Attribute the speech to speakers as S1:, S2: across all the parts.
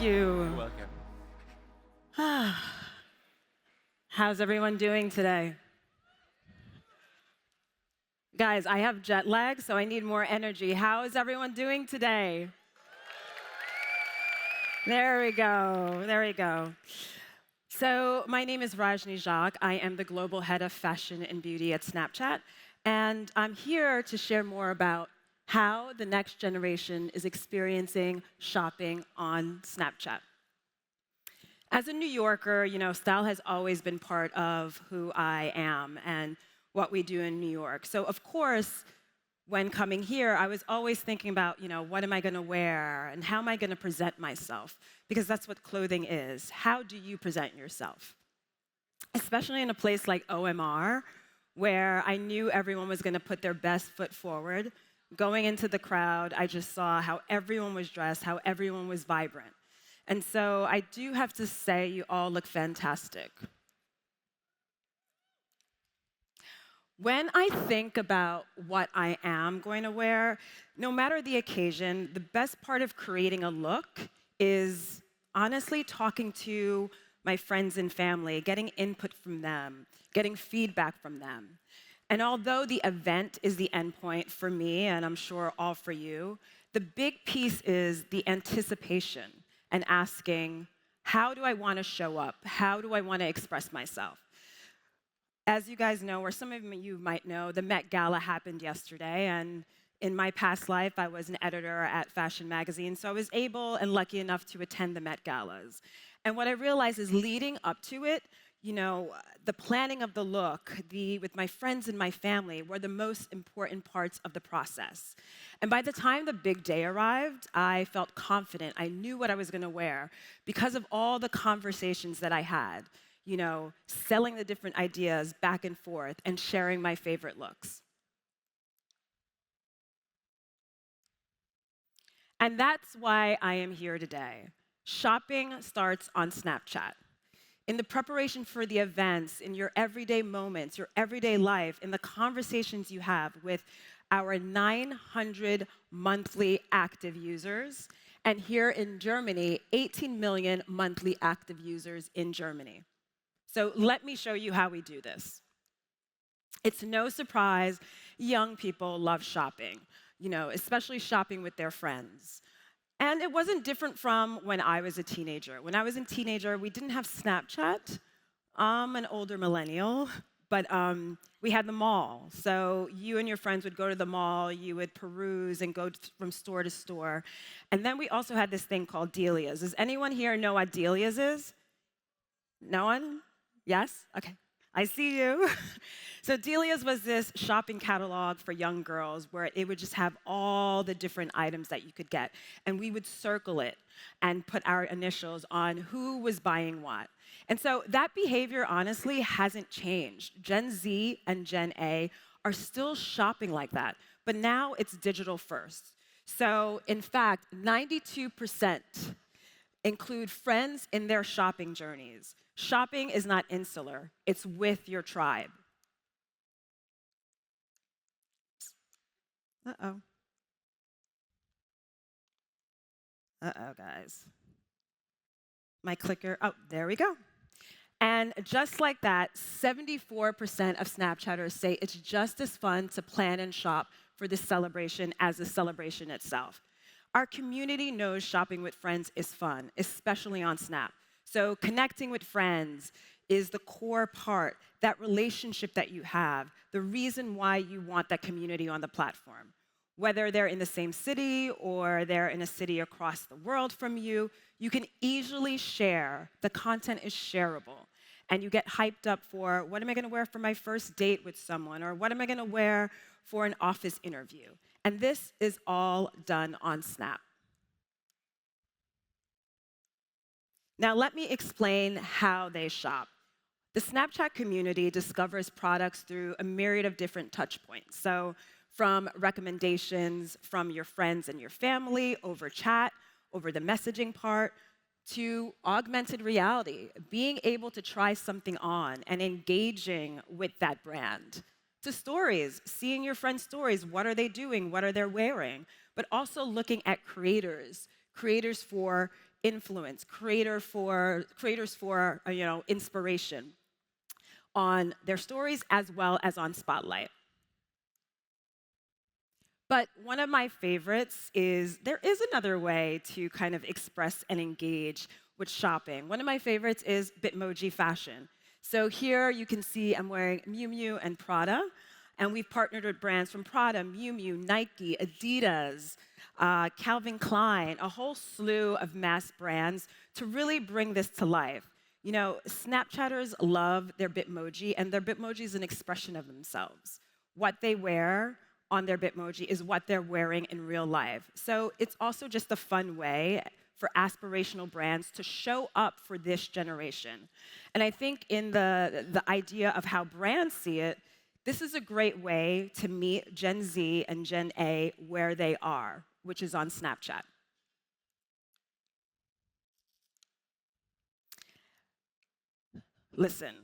S1: Thank you.
S2: You're welcome.
S1: How's everyone doing today? Guys, I have jet lag, so I need more energy. How is everyone doing today? There we go. There we go. So, my name is Rajni Jacques. I am the global head of fashion and beauty at Snapchat, and I'm here to share more about how the next generation is experiencing shopping on Snapchat. As a New Yorker, style has always been part of who I am and what we do in New York. So, of course, when coming here, I was always thinking about, what am I going to wear and how am I going to present myself? Because that's what clothing is. How do you present yourself? Especially in a place like OMR, where I knew everyone was going to put their best foot forward. Going into the crowd, I just saw how everyone was dressed, how everyone was vibrant. And so I do have to say, you all look fantastic. When I think about what I am going to wear, no matter the occasion, the best part of creating a look is honestly talking to my friends and family, getting input from them, getting feedback from them. And although the event is the endpoint for me, and I'm sure all for you, the big piece is the anticipation and asking, how do I want to show up? How do I want to express myself? As you guys know, or some of you might know, the Met Gala happened yesterday, and in my past life, I was an editor at fashion magazine, so I was able and lucky enough to attend the Met Galas. And what I realized is leading up to it, the planning of the look, with my friends and my family were the most important parts of the process. And by the time the big day arrived, I felt confident. I knew what I was going to wear because of all the conversations that I had, selling the different ideas back and forth and sharing my favorite looks. And that's why I am here today. Shopping starts on Snapchat. In the preparation for the events, in your everyday moments, your everyday life, in the conversations you have with our 900 monthly active users, and here in Germany, 18 million monthly active users in Germany. So let me show you how we do this. It's no surprise young people love shopping, especially shopping with their friends. And it wasn't different from when I was a teenager. When I was a teenager, we didn't have Snapchat. I'm an older millennial, but we had the mall. So you and your friends would go to the mall, you would peruse and go from store to store. And then we also had this thing called Delia's. Does anyone here know what Delia's is? No one? Yes? Okay. I see you. So Delia's was this shopping catalog for young girls where it would just have all the different items that you could get. And we would circle it and put our initials on who was buying what. And so that behavior, honestly, hasn't changed. Gen Z and Gen A are still shopping like that, but now it's digital first. So in fact, 92% include friends in their shopping journeys. Shopping is not insular, it's with your tribe. Uh-oh. Uh-oh, guys. My clicker, oh, there we go. And just like that, 74% of Snapchatters say it's just as fun to plan and shop for this celebration as the celebration itself. Our community knows shopping with friends is fun, especially on Snap. So connecting with friends is the core part, that relationship that you have, the reason why you want that community on the platform. Whether they're in the same city or they're in a city across the world from you, you can easily share. The content is shareable. And you get hyped up for, what am I going to wear for my first date with someone? Or what am I going to wear for an office interview? And this is all done on Snap. Now, let me explain how they shop. The Snapchat community discovers products through a myriad of different touch points. So, from recommendations from your friends and your family over chat, over the messaging part, to augmented reality, being able to try something on and engaging with that brand, to stories, seeing your friends' stories, what are they doing, what are they wearing, but also looking at creators for influence, creators for inspiration on their stories as well as on Spotlight. But one of my favorites is there is another way to kind of express and engage with shopping. One of my favorites is Bitmoji fashion. So here you can see I'm wearing Miu Miu and Prada, and we've partnered with brands from Prada, Miu Miu, Nike, Adidas, Calvin Klein, a whole slew of mass brands to really bring this to life. You know, Snapchatters love their Bitmoji, and their Bitmoji is an expression of themselves. What they wear on their Bitmoji is what they're wearing in real life. So it's also just a fun way for aspirational brands to show up for this generation. And I think in the idea of how brands see it, this is a great way to meet Gen Z and Gen A where they are, which is on Snapchat. Listen,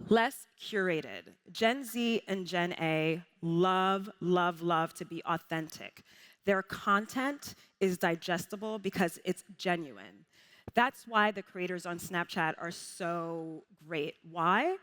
S1: less curated. Gen Z and Gen A love, love, love to be authentic. Their content is digestible because it's genuine. That's why the creators on Snapchat are so great. Why?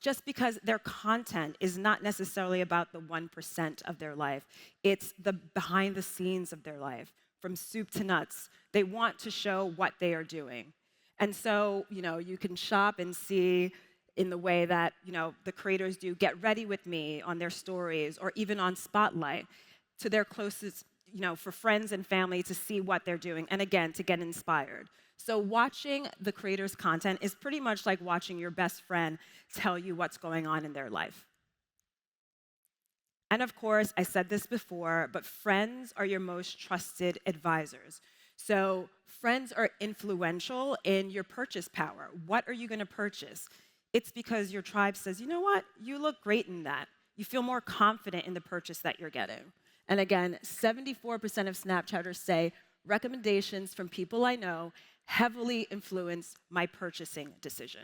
S1: Just because their content is not necessarily about the 1% of their life. It's the behind the scenes of their life, from soup to nuts. They want to show what they are doing. And so, you can shop and see in the way that, the creators do Get Ready With Me on their stories or even on Spotlight to their closest, for friends and family to see what they're doing and again, to get inspired. So watching the creators' content is pretty much like watching your best friend tell you what's going on in their life. And of course, I said this before, but friends are your most trusted advisors. So friends are influential in your purchase power. What are you going to purchase? It's because your tribe says, you know what, you look great in that. You feel more confident in the purchase that you're getting. And again, 74% of Snapchatters say recommendations from people I know heavily influence my purchasing decision.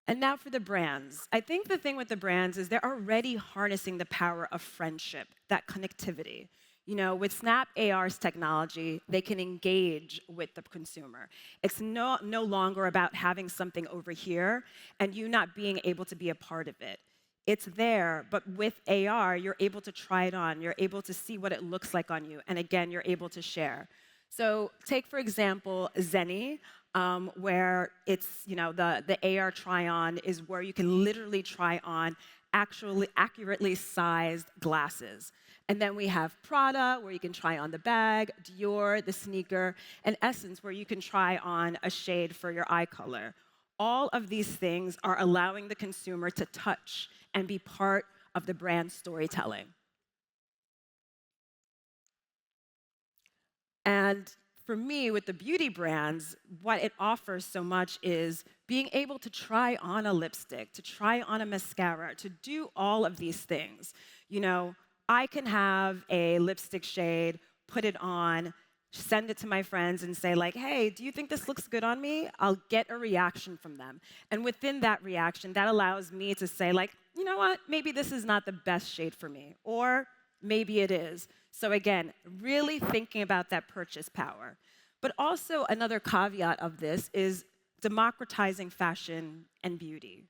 S1: And now for the brands. I think the thing with the brands is they're already harnessing the power of friendship, that connectivity. With Snap AR's technology, they can engage with the consumer. It's no longer about having something over here and you not being able to be a part of it. It's there, but with AR, you're able to try it on. You're able to see what it looks like on you. And again, you're able to share. So take, for example, Zenny, where it's, the AR try-on is where you can literally try on actually accurately sized glasses. And then we have Prada, where you can try on the bag, Dior, the sneaker, and Essence, where you can try on a shade for your eye color. All of these things are allowing the consumer to touch and be part of the brand storytelling. And for me, with the beauty brands, what it offers so much is being able to try on a lipstick, to try on a mascara, to do all of these things. I can have a lipstick shade, put it on, send it to my friends and say like, hey, do you think this looks good on me? I'll get a reaction from them. And within that reaction, that allows me to say like, you know what, maybe this is not the best shade for me, or maybe it is. So again, really thinking about that purchase power. But also another caveat of this is democratizing fashion and beauty.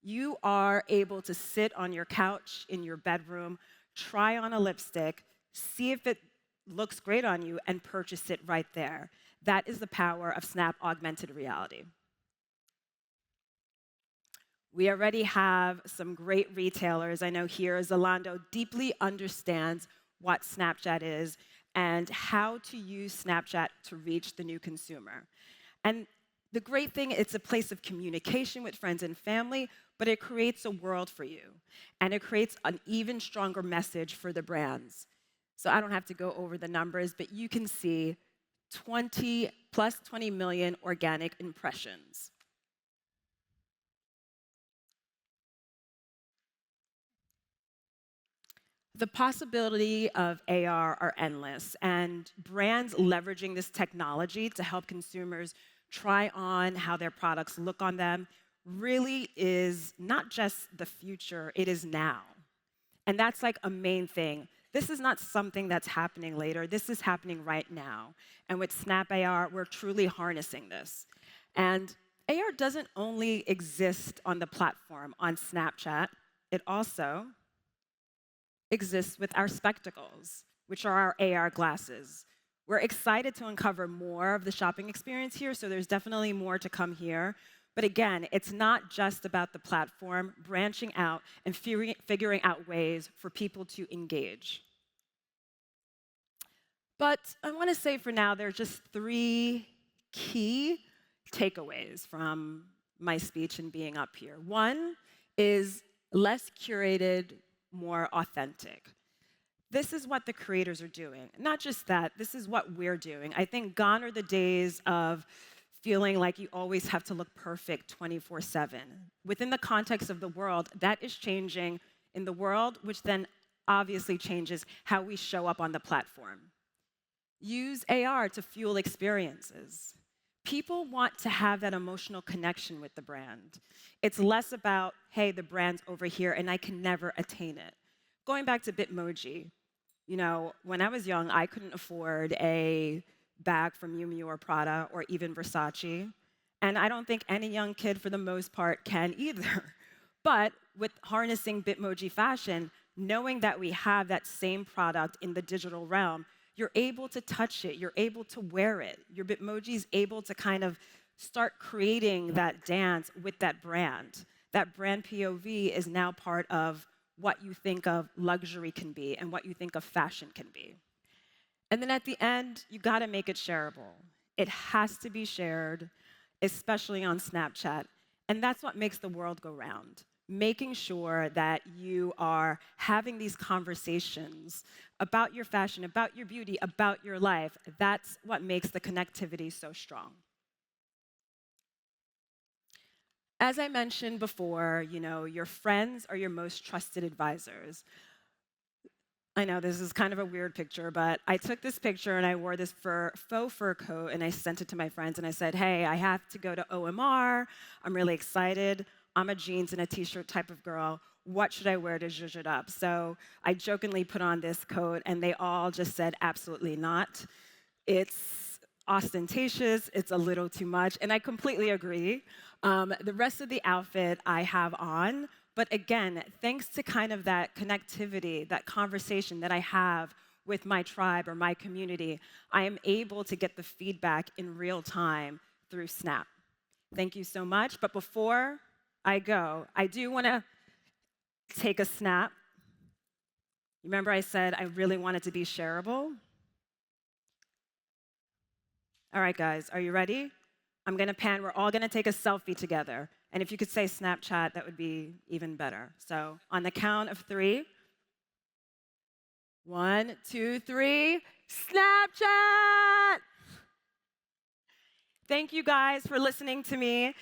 S1: You are able to sit on your couch in your bedroom, try on a lipstick, see if it looks great on you, and purchase it right there. That is the power of Snap Augmented Reality. We already have some great retailers. I know here Zalando deeply understands what Snapchat is and how to use Snapchat to reach the new consumer. And the great thing, it's a place of communication with friends and family, but it creates a world for you. And it creates an even stronger message for the brands. So I don't have to go over the numbers, but you can see plus 20 million organic impressions. The possibility of AR are endless, and brands leveraging this technology to help consumers try on how their products look on them really is not just the future, it is now. And that's like a main thing. This is not something that's happening later. This is happening right now. And with Snap AR, we're truly harnessing this. And AR doesn't only exist on the platform on Snapchat, it also exists with our spectacles, which are our AR glasses. We're excited to uncover more of the shopping experience here, so there's definitely more to come here. But again, it's not just about the platform branching out and figuring out ways for people to engage. But I want to say for now, there are just 3 key takeaways from my speech and being up here. One is less curated, more authentic. This is what the creators are doing. Not just that, this is what we're doing. I think gone are the days of feeling like you always have to look perfect 24/7. Within the context of the world, that is changing in the world, which then obviously changes how we show up on the platform. Use AR to fuel experiences. People want to have that emotional connection with the brand. It's less about, hey, the brand's over here and I can never attain it. Going back to Bitmoji, when I was young, I couldn't afford a bag from Miu Miu or Prada or even Versace. And I don't think any young kid, for the most part, can either. But with harnessing Bitmoji fashion, knowing that we have that same product in the digital realm, you're able to touch it, you're able to wear it. Your Bitmoji is able to kind of start creating that dance with that brand. That brand POV is now part of what you think of luxury can be and what you think of fashion can be. And then at the end, you gotta make it shareable. It has to be shared, especially on Snapchat. And that's what makes the world go round. Making sure that you are having these conversations about your fashion, about your beauty, about your life. That's what makes the connectivity so strong. As I mentioned before, your friends are your most trusted advisors. I know this is kind of a weird picture, but I took this picture and I wore this faux fur coat and I sent it to my friends and I said, hey, I have to go to OMR. I'm really excited. I'm a jeans and a t-shirt type of girl. What should I wear to zhuzh it up? So I jokingly put on this coat and they all just said, absolutely not. It's ostentatious, it's a little too much, and I completely agree. The rest of the outfit I have on, but again, thanks to kind of that connectivity, that conversation that I have with my tribe or my community, I am able to get the feedback in real time through Snap. Thank you so much, but before I go, I do want to take a snap. Remember I said I really want it to be shareable? All right, guys, are you ready? I'm going to pan. We're all going to take a selfie together. And if you could say Snapchat, that would be even better. So on the count of 3. 1, 2, 3. Snapchat! Thank you guys for listening to me.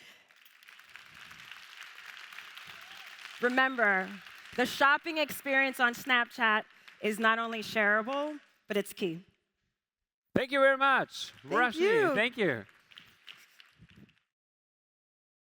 S1: Remember, the shopping experience on Snapchat is not only shareable, but it's key.
S2: Thank you very much,
S1: Thank you.
S2: Thank you.